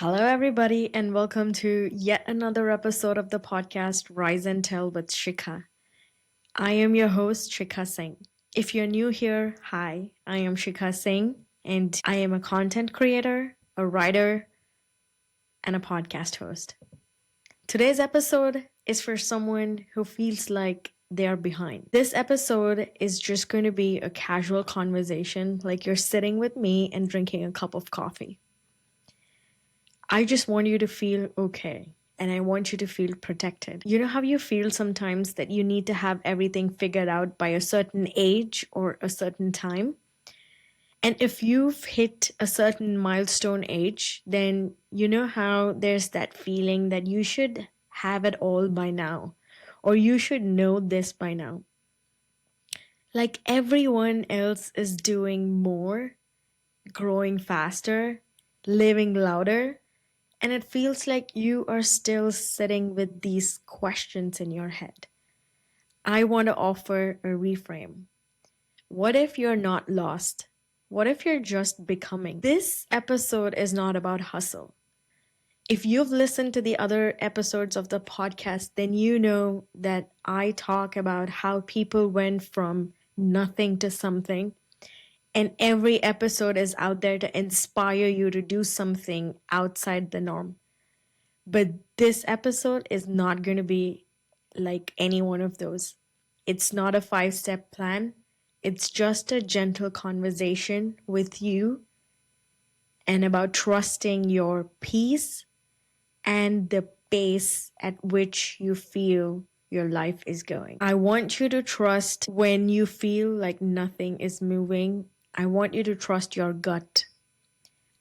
Hello, everybody, and welcome to yet another episode of the podcast Rise and Tell with Shikha. I am your host, Sheekha Singh. If you're new here, hi, I am Sheekha Singh, and I am a content creator, a writer, and a podcast host. Today's episode is for someone who feels like they are behind. This episode is just going to be a casual conversation, like you're sitting with me and drinking a cup of coffee. I just want you to feel okay and I want you to feel protected. You know how you feel sometimes that you need to have everything figured out by a certain age or a certain time? And if you've hit a certain milestone age, then you know how there's that feeling that you should have it all by now, or you should know this by now. Like everyone else is doing more, growing faster, living louder, and it feels like you are still sitting with these questions in your head. I want to offer a reframe. What if you're not lost? What if you're just becoming? This episode is not about hustle. If you've listened to the other episodes of the podcast, then you know that I talk about how people went from nothing to something. And every episode is out there to inspire you to do something outside the norm. But this episode is not going to be like any one of those. It's not a 5-step plan. It's just a gentle conversation with you and about trusting your peace and the pace at which you feel your life is going. I want you to trust when you feel like nothing is moving. I want you to trust your gut.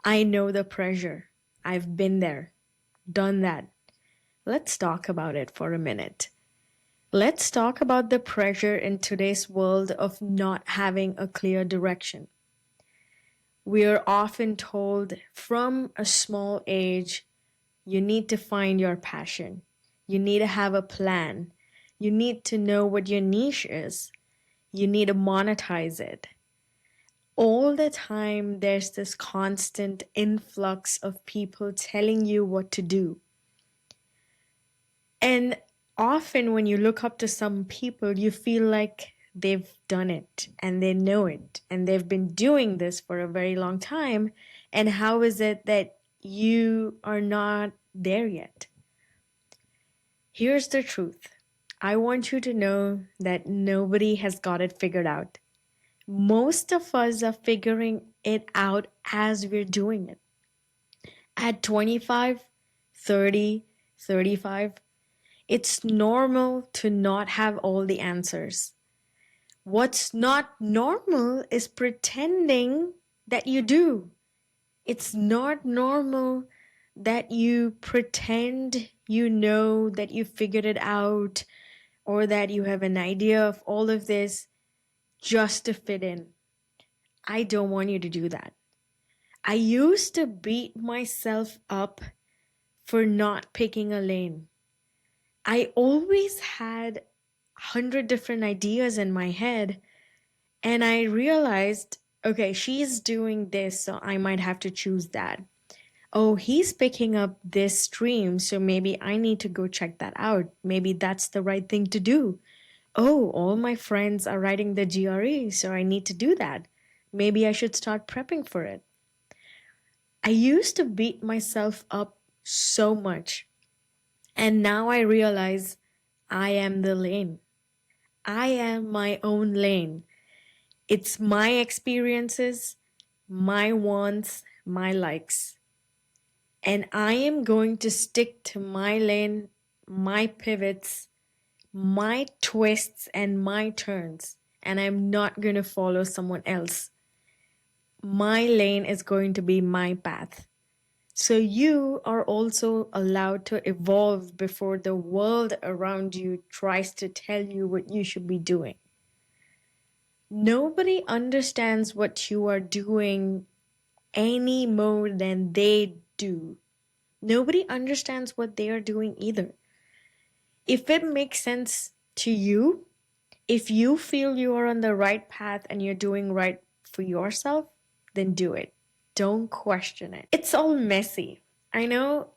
I know the pressure. I've been there, done that. Let's talk about it for a minute. Let's talk about the pressure in today's world of not having a clear direction. We are often told from a small age, you need to find your passion. You need to have a plan. You need to know what your niche is. You need to monetize it. All the time, there's this constant influx of people telling you what to do. And often when you look up to some people, you feel like they've done it and they know it and they've been doing this for a very long time. And how is it that you are not there yet? Here's the truth. I want you to know that nobody has got it figured out. Most of us are figuring it out as we're doing it. At 25, 30, 35, it's normal to not have all the answers. What's not normal is pretending that you do. It's not normal that you pretend you know that you figured it out or that you have an idea of all of this just to fit in. I don't want you to do that. I used to beat myself up for not picking a lane. I always had 100 different ideas in my head, and I realized, okay, she's doing this, so I might have to choose that. Oh, he's picking up this stream, so maybe I need to go check that out. Maybe that's the right thing to do. Oh, all my friends are writing the GRE, so I need to do that. Maybe I should start prepping for it. I used to beat myself up so much, and now I realize I am the lane. I am my own lane. It's my experiences, my wants, my likes. And I am going to stick to my lane, my pivots, my twists, and my turns. And I'm not going to follow someone else. My lane is going to be my path. So you are also allowed to evolve before the world around you tries to tell you what you should be doing. Nobody understands what you are doing any more than they do. Nobody understands what they are doing either. If it makes sense to you, if you feel you are on the right path and you're doing right for yourself, then do it. Don't question it. It's all messy. I know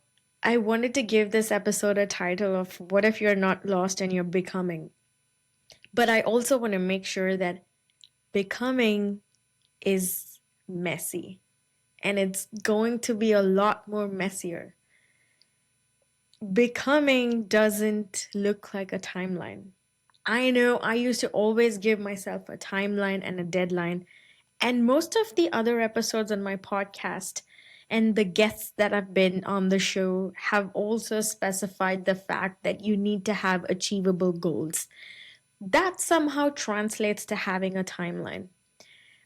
I wanted to give this episode a title of What If You're Not Lost and You're Becoming? But I also want to make sure that becoming is messy and it's going to be a lot more messier. Becoming doesn't look like a timeline. I know I used to always give myself a timeline and a deadline, and most of the other episodes on my podcast and the guests that have been on the show have also specified the fact that you need to have achievable goals. That somehow translates to having a timeline.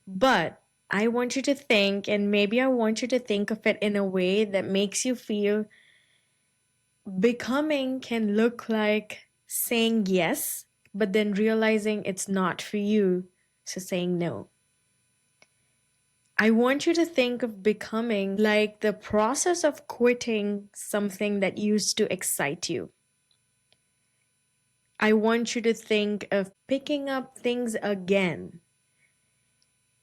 But I want you to think, and maybe I want you to think of it in a way that makes you feel becoming can look like saying yes, but then realizing it's not for you, so saying no. I want you to think of becoming like the process of quitting something that used to excite you. I want you to think of picking up things again.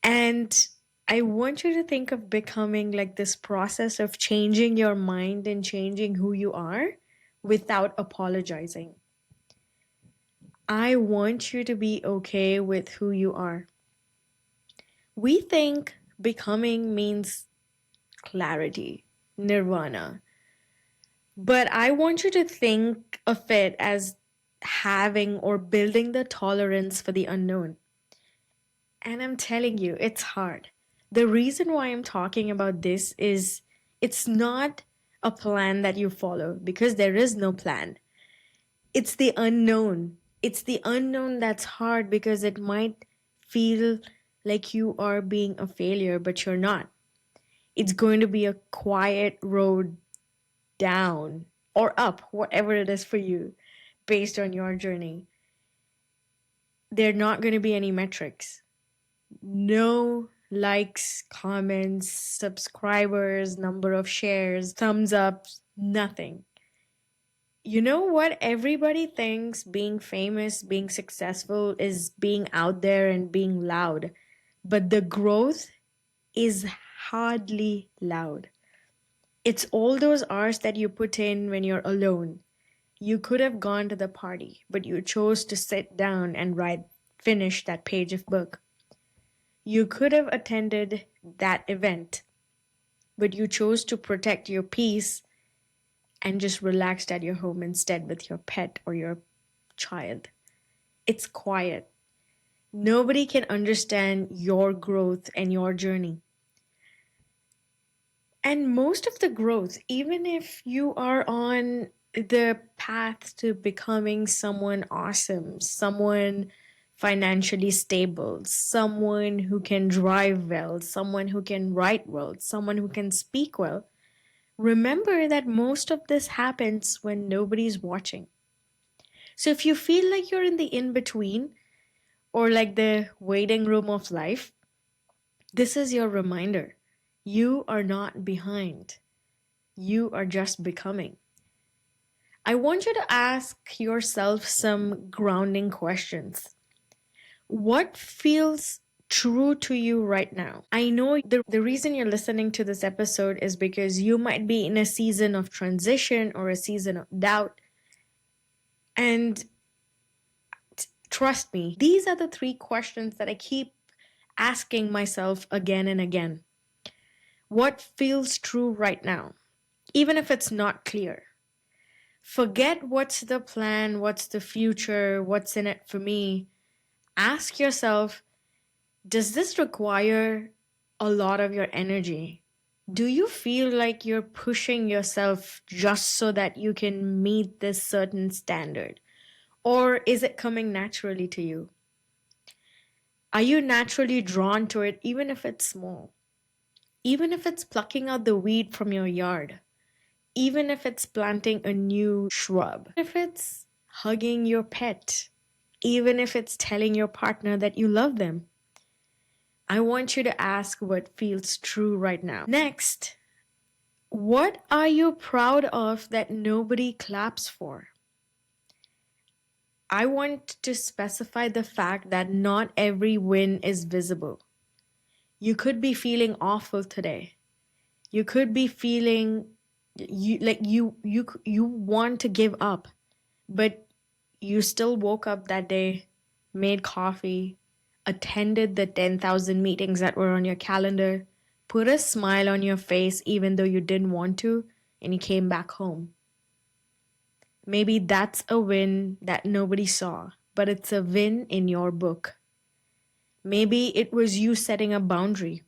And I want you to think of becoming like this process of changing your mind and changing who you are without apologizing. I want you to be okay with who you are. We think becoming means clarity, nirvana. But I want you to think of it as having or building the tolerance for the unknown. And I'm telling you, it's hard. The reason why I'm talking about this is it's not a plan that you follow because there is no plan. It's the unknown. It's the unknown that's hard because it might feel like you are being a failure, but you're not. It's going to be a quiet road down or up, whatever it is for you, based on your journey. There are not going to be any metrics. No likes, comments, subscribers, number of shares, thumbs ups, nothing. You know what? Everybody thinks being famous, being successful is being out there and being loud. But the growth is hardly loud. It's all those hours that you put in when you're alone. You could have gone to the party, but you chose to sit down and finish that page of book. You could have attended that event, but you chose to protect your peace and just relaxed at your home instead with your pet or your child. It's quiet. Nobody can understand your growth and your journey. And most of the growth, even if you are on the path to becoming someone awesome, someone financially stable, someone who can drive well, someone who can write well, someone who can speak well, remember that most of this happens when nobody's watching. So if you feel like you're in the in between or like the waiting room of life, this is your reminder. You are not behind. You are just becoming. I want you to ask yourself some grounding questions. What feels true to you right now? I know the reason you're listening to this episode is because you might be in a season of transition or a season of doubt. And trust me, these are the three questions that I keep asking myself again and again. What feels true right now? Even if it's not clear. Forget what's the plan, what's the future, what's in it for me. Ask yourself, does this require a lot of your energy? Do you feel like you're pushing yourself just so that you can meet this certain standard? Or is it coming naturally to you? Are you naturally drawn to it, even if it's small? Even if it's plucking out the weed from your yard? Even if it's planting a new shrub? If it's hugging your pet? Even if it's telling your partner that you love them? I want you to ask what feels true right now. Next, what are you proud of that nobody claps for? I want to specify the fact that not every win is visible. You could be feeling awful today. You could be feeling You want to give up, but you still woke up that day, made coffee, attended the 10,000 meetings that were on your calendar, put a smile on your face even though you didn't want to, and you came back home. Maybe that's a win that nobody saw, but it's a win in your book. Maybe it was you setting a boundary.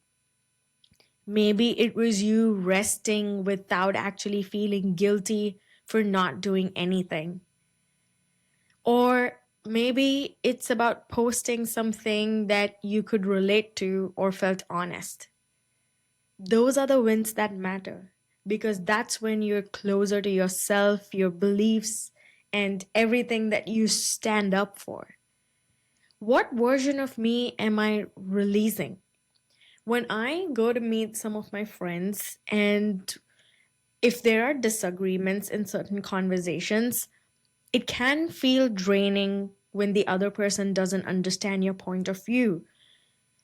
Maybe it was you resting without actually feeling guilty for not doing anything. Or maybe it's about posting something that you could relate to or felt honest. Those are the wins that matter because that's when you're closer to yourself, your beliefs, and everything that you stand up for. What version of me am I releasing? When I go to meet some of my friends, and if there are disagreements in certain conversations, it can feel draining when the other person doesn't understand your point of view.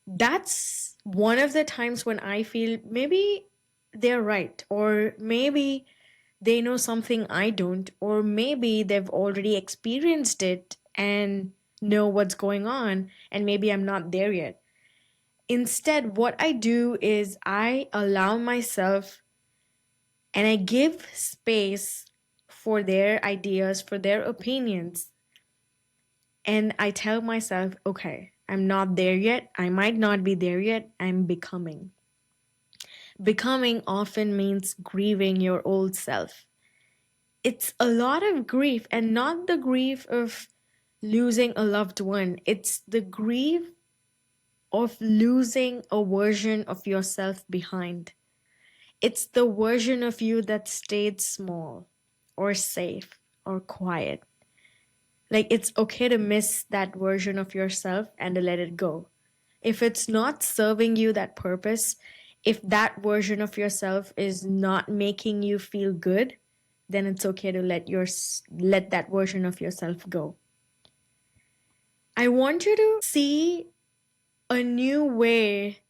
That's one of the times when I feel maybe they're right, or maybe they know something I don't, or maybe they've already experienced it and know what's going on, and maybe I'm not there yet. Instead, what I do is I allow myself and I give space for their ideas, for their opinions. And I tell myself, okay, I'm not there yet. I might not be there yet. I'm becoming. Becoming often means grieving your old self. It's a lot of grief, and not the grief of losing a loved one. It's the grief of losing a version of yourself behind. It's the version of you that stayed small or safe or quiet. Like, it's okay to miss that version of yourself and to let it go. If it's not serving you that purpose, if that version of yourself is not making you feel good, then it's okay to let that version of yourself go. I want you to see a new way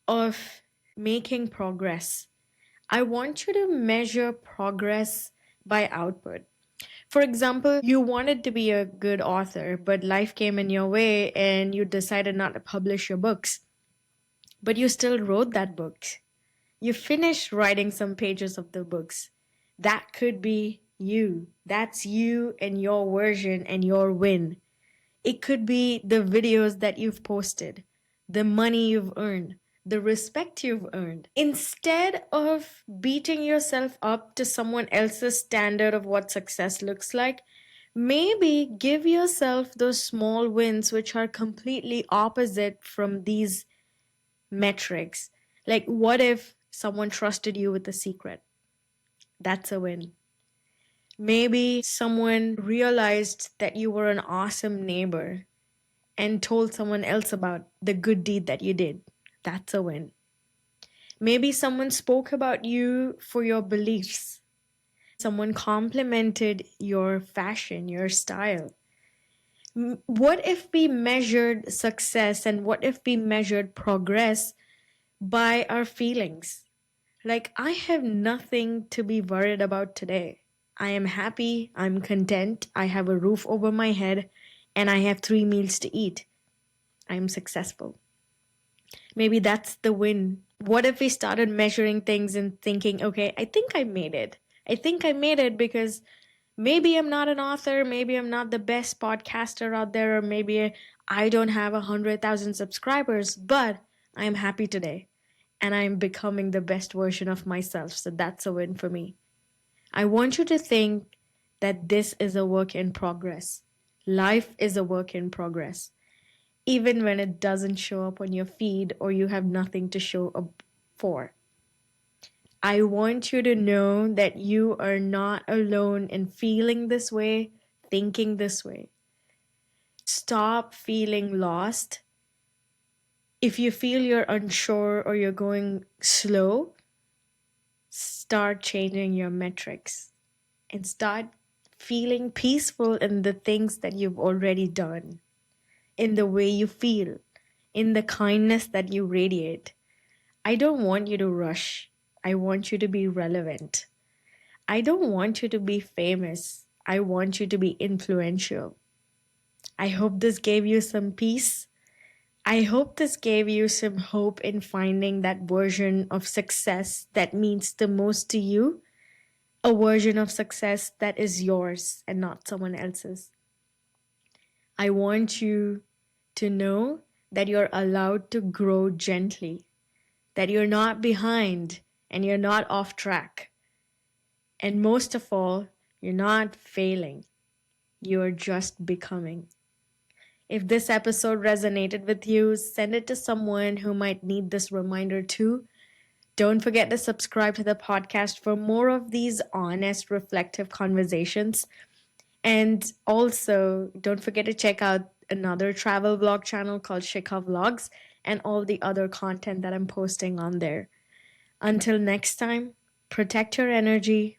of making progress. I want you to measure progress by output. For example, you wanted to be a good author, but life came in your way and you decided not to publish your books. But you still wrote that book. You finished writing some pages of the books. That could be you. That's you and your version and your win. It could be the videos that you've posted, the money you've earned, the respect you've earned. Instead of beating yourself up to someone else's standard of what success looks like, maybe give yourself those small wins which are completely opposite from these metrics. Like, what if someone trusted you with a secret? That's a win. Maybe someone realized that you were an awesome neighbor and told someone else about the good deed that you did. That's a win. Maybe someone spoke about you for your beliefs. Someone complimented your fashion, your style. What if we measured success and what if we measured progress by our feelings? Like, I have nothing to be worried about today. I am happy, I'm content, I have a roof over my head, and I have 3 meals to eat. I'm successful. Maybe that's the win. What if we started measuring things and thinking, okay, I think I made it. I think I made it because maybe I'm not an author, maybe I'm not the best podcaster out there, or maybe I don't have 100,000 subscribers, but I'm happy today and I'm becoming the best version of myself. So that's a win for me. I want you to think that this is a work in progress. Life is a work in progress. Even when it doesn't show up on your feed or you have nothing to show up for. I want you to know that you are not alone in feeling this way, thinking this way. Stop feeling lost. If you feel you're unsure or you're going slow, start changing your metrics and start feeling peaceful in the things that you've already done, in the way you feel, in the kindness that you radiate. I don't want you to rush. I want you to be relevant. I don't want you to be famous. I want you to be influential. I hope this gave you some peace. I hope this gave you some hope in finding that version of success that means the most to you, a version of success that is yours and not someone else's. I want you to know that you're allowed to grow gently, that you're not behind and you're not off track. And most of all, you're not failing, you're just becoming. If this episode resonated with you, send it to someone who might need this reminder too. Don't forget to subscribe to the podcast for more of these honest, reflective conversations. And also, don't forget to check out another travel vlog channel called Sheekha Vlogs and all the other content that I'm posting on there. Until next time, protect your energy,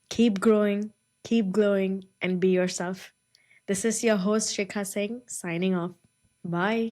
keep growing, keep glowing, and be yourself. This is your host, Sheekha Singh, signing off. Bye.